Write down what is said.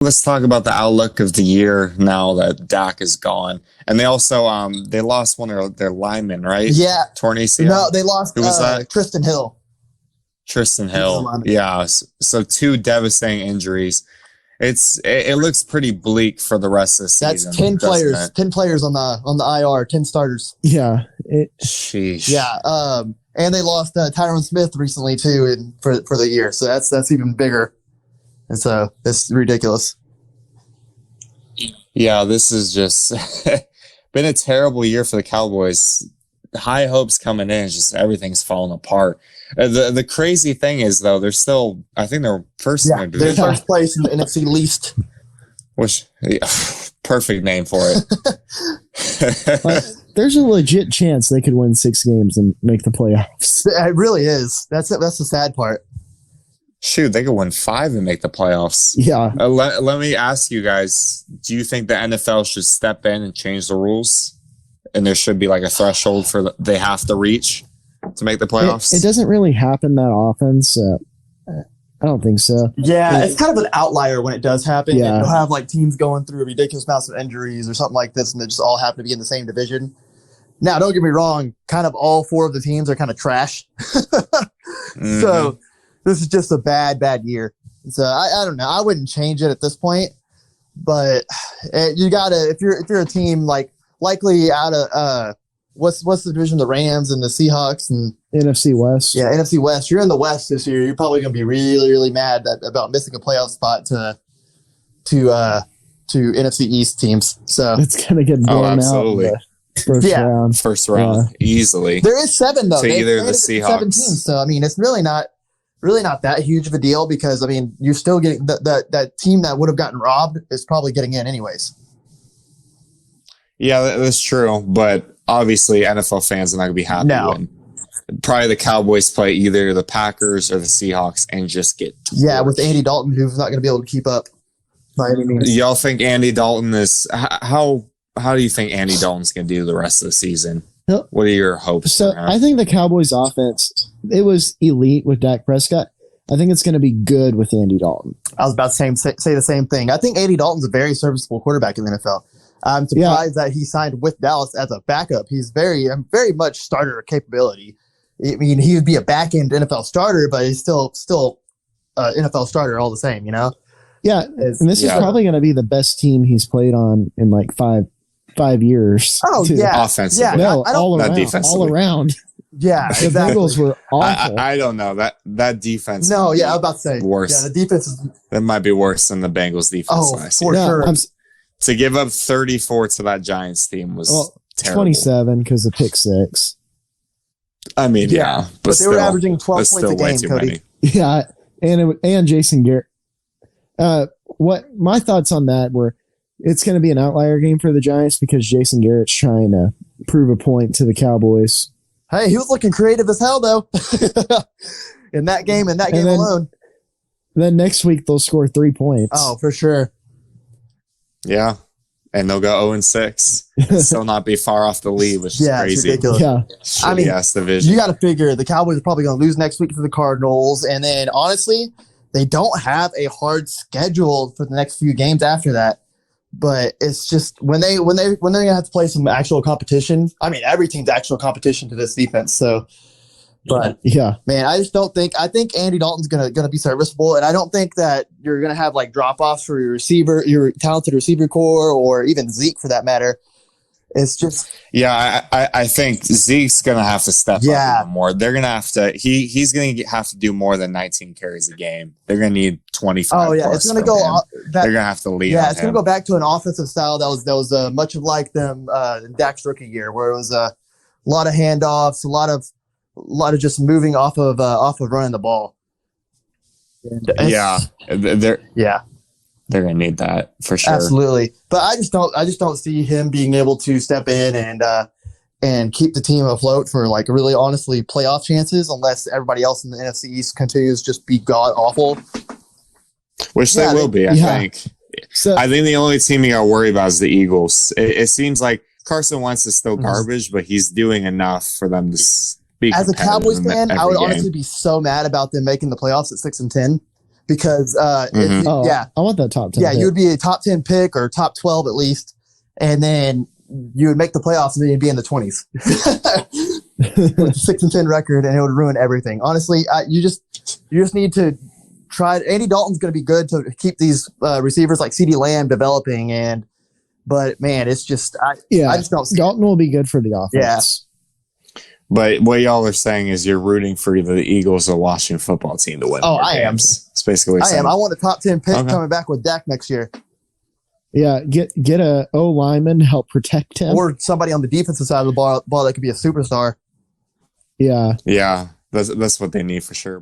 Let's talk about the outlook of the year now that Dak is gone, and they also they lost one of their linemen, right? Yeah. Torn ACL. No, they lost Who was that? Tristan Hill. Tristan Hill. Yeah. So two devastating injuries. It looks pretty bleak for the rest of the season. That's 10 players. It? 10 players on the IR. 10 starters. Yeah. Sheesh. Yeah. And they lost Tyron Smith recently too, for the year. So that's even bigger. And so it's ridiculous. Yeah, this is just been a terrible year for the Cowboys. High hopes coming in, just everything's falling apart. The crazy thing is, though, they're still, I think they're first in their division. They're first place in the NFC least. Which, perfect name for it. There's a legit chance they could win 6 games and make the playoffs. It really is. That's the sad part. Shoot, they could win 5 and make the playoffs. Yeah. Let me ask you guys, do you think the NFL should step in and change the rules? And there should be like a threshold they have to reach to make the playoffs? It doesn't really happen that often, so I don't think so. Yeah, it's kind of an outlier when it does happen. Yeah. And you'll have like teams going through ridiculous amounts of injuries or something like this, and they just all happen to be in the same division. Now, don't get me wrong, kind of all 4 of the teams are kind of trash. Mm-hmm. So this is just a bad year. So I don't know. I wouldn't change it at this point, but you gotta, if you're a team like likely out of what's the division, the Rams and the Seahawks and NFC West. Yeah, NFC West. You're in the West this year. You're probably going to be really, really mad about missing a playoff spot to NFC East teams. So it's going to get blown out in the first round. Easily. There is 7 though. So either the Seahawks. 7 teams. So I mean, it's really not that huge of a deal because I mean, you're still getting that team that would have gotten robbed is probably getting in anyways. Yeah, that's true. But obviously, NFL fans are not going to be happy when probably the Cowboys play either the Packers or the Seahawks and just get torched. Yeah, with Andy Dalton, who's not going to be able to keep up by any means. Y'all think Andy Dalton is how do you think Andy Dalton's going to do the rest of the season? What are your hopes? So I think the Cowboys offense, it was elite with Dak Prescott. I think it's going to be good with Andy Dalton. I was about to say the same thing. I think Andy Dalton's a very serviceable quarterback in the NFL. I'm surprised that he signed with Dallas as a backup. He's very much starter capability. I mean, he would be a back-end NFL starter, but he's still NFL starter all the same, you know? Yeah, and this is probably going to be the best team he's played on in like five years. Oh, too. Yeah. Offensively. Yeah, no, all defensively. around. Yeah, the Bengals were awful. I don't know. That defense. No, yeah, I was about to say. Worse. Yeah, the defense is. That might be worse than the Bengals defense last year. For sure. To give up 34 to that Giants team was terrible. 27 because of pick 6. I mean, yeah. But they were averaging 12 points a game, Cody. Many. Yeah, and Jason Garrett. What my thoughts on that were, it's going to be an outlier game for the Giants because Jason Garrett's trying to prove a point to the Cowboys. Hey, he was looking creative as hell, though, in that game alone. Then next week, they'll score 3 points. Oh, for sure. Yeah. And they'll go 0-6. And still not be far off the lead, which is crazy. It's ridiculous. Yeah. I mean, division. You got to figure the Cowboys are probably going to lose next week to the Cardinals. And then, honestly, they don't have a hard schedule for the next few games after that. But it's just when they're going to have to play some actual competition. I mean, every team's actual competition to this defense. So, but yeah, man, I just don't think. I think Andy Dalton's gonna be serviceable, and I don't think that you're gonna have like drop offs for your talented receiver core, or even Zeke for that matter. It's just I think Zeke's gonna have to step up even more. They're gonna have to. He's gonna have to do more than 19 carries a game. They're gonna need 25. Oh yeah, it's gonna go. They're gonna have to lead. Yeah, it's gonna go back to an offensive style that was much of like them in Dak's rookie year, where it was a lot of handoffs, a lot of just moving off of running the ball. And they're gonna need that for sure. Absolutely, but I just don't see him being able to step in and keep the team afloat for like really honestly playoff chances unless everybody else in the NFC East continues to just be god awful. Which they will be, I think. So I think the only team you got to worry about is the Eagles. It seems like Carson Wentz is still garbage, but he's doing enough for them to be. As a Cowboys fan, I would honestly be so mad about them making the playoffs at 6-10. because I want that top 10. Yeah, you would be a top 10 pick or top 12 at least, and then you would make the playoffs and then you'd be in the 20s with a 6-10 record, and it would ruin everything. Honestly, you just need to try. Andy Dalton's going to be good to keep these receivers like CeeDee Lamb developing, but man, it's just I just don't see Dalton will be good for the offense. Yeah. But what y'all are saying is you're rooting for either the Eagles or Washington football team to win. Oh, I am. That's basically what I am. I want a top 10 pick coming back with Dak next year. Yeah, get a O lineman to help protect him, or somebody on the defensive side of the ball that could be a superstar. Yeah, yeah, that's what they need for sure.